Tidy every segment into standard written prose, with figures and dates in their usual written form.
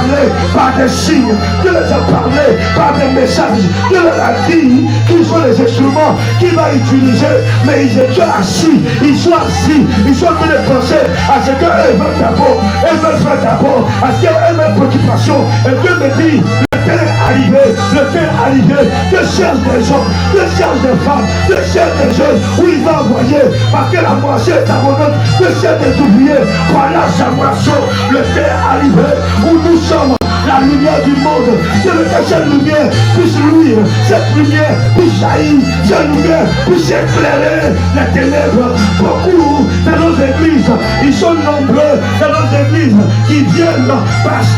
parlé par des signes, Dieu les a parlé par des messages, Dieu leur a dit qu'ils sont les instruments qu'il va utiliser, mais ils étaient assis, ils sont en train de penser à ce qu'eux veulent d'abord, elles veulent faire d'abord, à ce qu'elles ont une préoccupation, et Dieu me dit, le temps est arrivé, Dieu cherche des hommes, Dieu cherche des femmes, Dieu cherche des jeunes, où il va envoyer, parce que la moisson est abondante, Dieu cherche des ouvriers, voilà sa moisson, le temps est arrivé, où nous sommes la lumière du monde. Je veux que cette lumière puisse luire, cette lumière puisse jaillir, cette lumière puisse éclairer les ténèbres. Beaucoup dans nos églises, ils sont nombreux dans nos églises qui viennent parce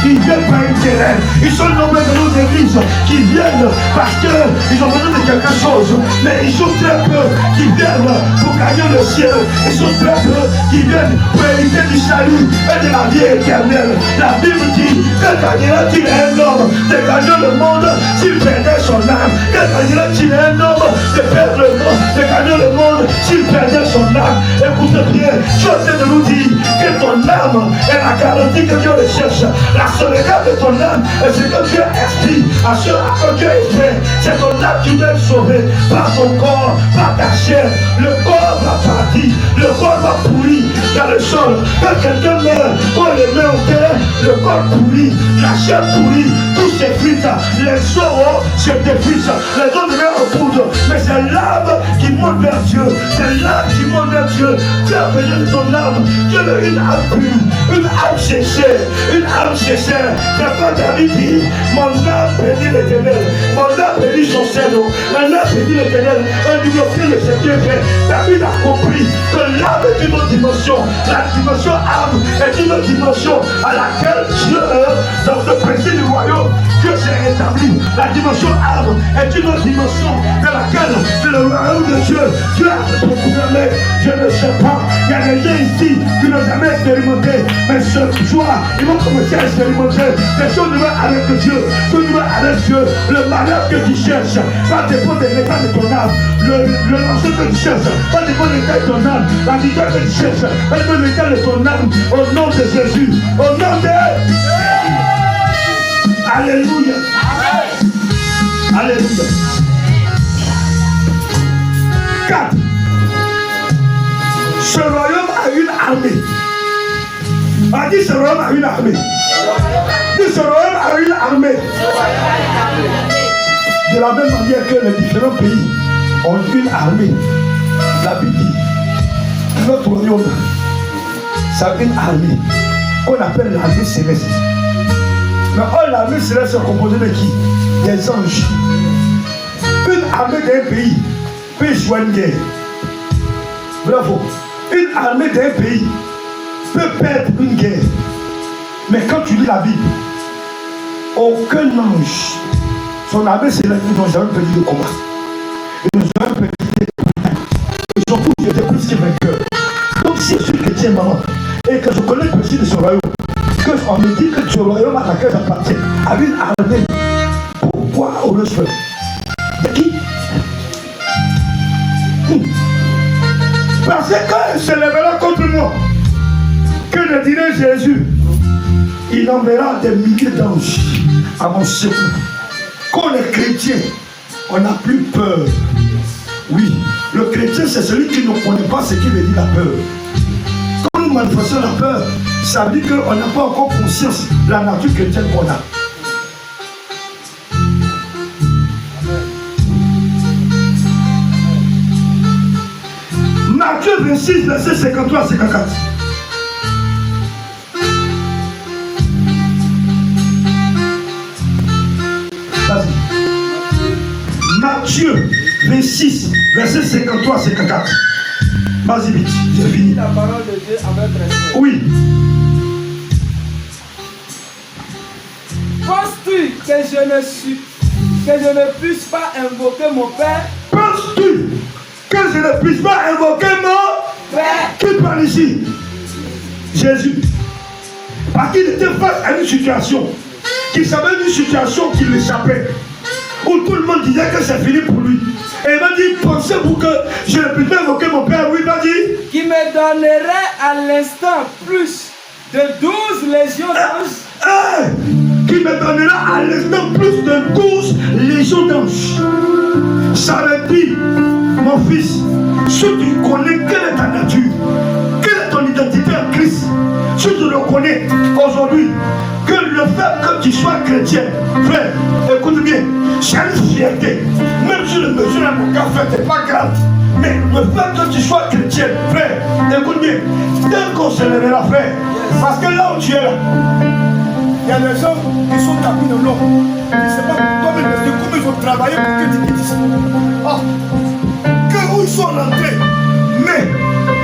qu'ils viennent par intérêt. Ils sont nombreux dans nos églises qui viennent parce qu'ils ont besoin de quelque chose, mais ils sont très peu qui viennent pour gagner le ciel. Ils sont très peu qui viennent pour hériter du salut et de la vie éternelle. La Bible dit que gagnera-t-il un homme de gagner le monde s'il perdait son âme? Que gagnera-t-il un homme de perdre le monde, de gagner le monde s'il perdait son âme? Écoutez bien, je suis en train de nous dire que ton âme est la garantie que Dieu recherche. La sauvegarde de ton âme est ce que Dieu explique à ce que Dieu est fait. C'est ton âme qui doit être sauvée par ton corps, par ta chair. Le corps va partir, le corps va pourrir dans le sol. Quand quelqu'un meurt, on le met au terre, le corps pourrit. La chair pourrie, tout s'effrite, les os se défritent, les os deviennent en poudre. Mais c'est l'âme qui monte vers Dieu, c'est l'âme qui monte vers Dieu. Dieu a besoin de ton âme, Dieu veut une âme pure, une âme sincère, une âme sincère. C'est quand David dit, mon âme bénit l'Éternel, mon âme bénit son cerveau, mon âme bénit l'Éternel, un nouveau fil de ses bienfaits. David a compris que l'âme est une autre dimension, la dimension âme est une autre dimension à laquelle Dieu dans le principe du royaume, Dieu s'est établi. La dimension âme est une autre dimension dans laquelle c'est le royaume de Dieu. Dieu a proclamé, je ne sais pas. Il y a des gens ici qui n'ont jamais expérimenté, mais ce soir, ils vont commencer à expérimenter des choses nouvelles avec Dieu. Choses nouvelles avec Dieu. Le malheur que tu cherches va dépendre de l'état de ton âme. Le morceau que tu cherches va dépendre de l'état de ton âme. La victoire que tu cherches va dépendre de l'état de ton âme. Au nom de Jésus. Au nom de Alléluia. Alléluia. 4. Ce royaume a une armée. A dit ce royaume a une armée. Dit ce royaume a une armée. De la même manière que les différents pays ont une armée. La Bible dit notre royaume, ça a une armée qu'on appelle l'armée céleste. Mais l'armée céleste est composée de qui? Des anges. Une armée d'un pays peut jouer une guerre. Bravo. Une armée d'un pays peut perdre une guerre. Mais quand tu lis la Bible, aucun ange, son armée céleste, ils n'ont jamais perdu de combat. Ils n'ont jamais perdu de combat. Ils ont tous été plus que vainqueurs. Donc si je suis chrétien, maman, et que je connais le principe de ce royaume, qu'on me dit que ce royaume à laquelle j'appartiens a une armée, pourquoi on le fait? De qui? Parce que se lèvera contre moi, que je dirai Jésus, il enverra des milliers d'anges à mon secours. Quand les chrétiens, on n'a plus peur. Oui, le chrétien c'est celui qui ne connaît pas ce qui veut dire la peur. Quand nous manifestons la peur, ça veut dire qu'on n'a pas encore conscience de la nature chrétienne qu'on a. Matthieu 26, verset 53 à 54. Vas-y. Matthieu 26, verset 53 à 54. Vas-y vite, j'ai fini. La parole de Dieu avec respect. Oui. Penses-tu que je ne puisse pas invoquer mon Père? Penses-tu que je ne puisse pas invoquer mon Père? Qui parle ici? Jésus. Parce qu'il était face à une situation, qu'il savait une situation qui l'échappait, où tout le monde disait que c'est fini pour lui. Et il m'a dit, pensez-vous que je ne puisse pas invoquer mon Père? Oui, il m'a dit. Qui me donnerait à l'instant plus de 12 légions d'anges. Père qui me donnera à l'instant plus de 12 légions d'anges. Ça veut dire, mon fils, si tu connais quelle est ta nature, quelle est ton identité en Christ, si tu le connais aujourd'hui, que le fait que tu sois chrétien, frère, écoute bien, c'est une fierté. Même si le monsieur n'a pas fait, c'est pas grave. Mais le fait que tu sois chrétien, frère, écoute bien, tel qu'on se lèvera, frère, parce que là où tu es là, il y a des gens qui sont tapis dans l'eau. Je ne sais pas comment ils ont travaillé pour que tu quittes ici. Ah, que où ils sont rentrés. Mais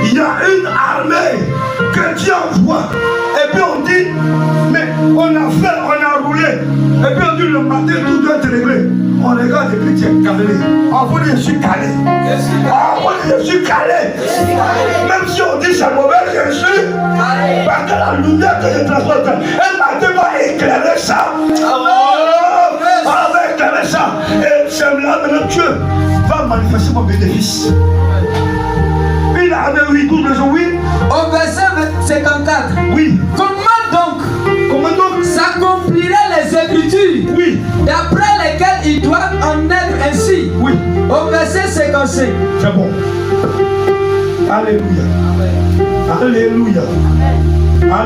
il y a une armée que Dieu envoie. Et puis on dit, mais on a fait, on a roulé. Et puis on dit le matin, tout doit être réglé. On regarde et puis tu es calé. On vous dit, je suis calé. On vous dit, je suis calé. Même si on dit c'est mauvais, je suis calé. Parce que la lumière que je transporte, un matin va éclairer ça. On va éclairer ça. Et c'est là maintenant Dieu va manifester mon bénéfice. Il a oui, tout le jour, oui. Au verset 54. Oui. Comment donc s'accompliraient les Écritures, oui, d'après lesquelles ils doivent en être ainsi. Oui. Au verset 55. C'est bon. Alléluia. Alléluia. Alléluia.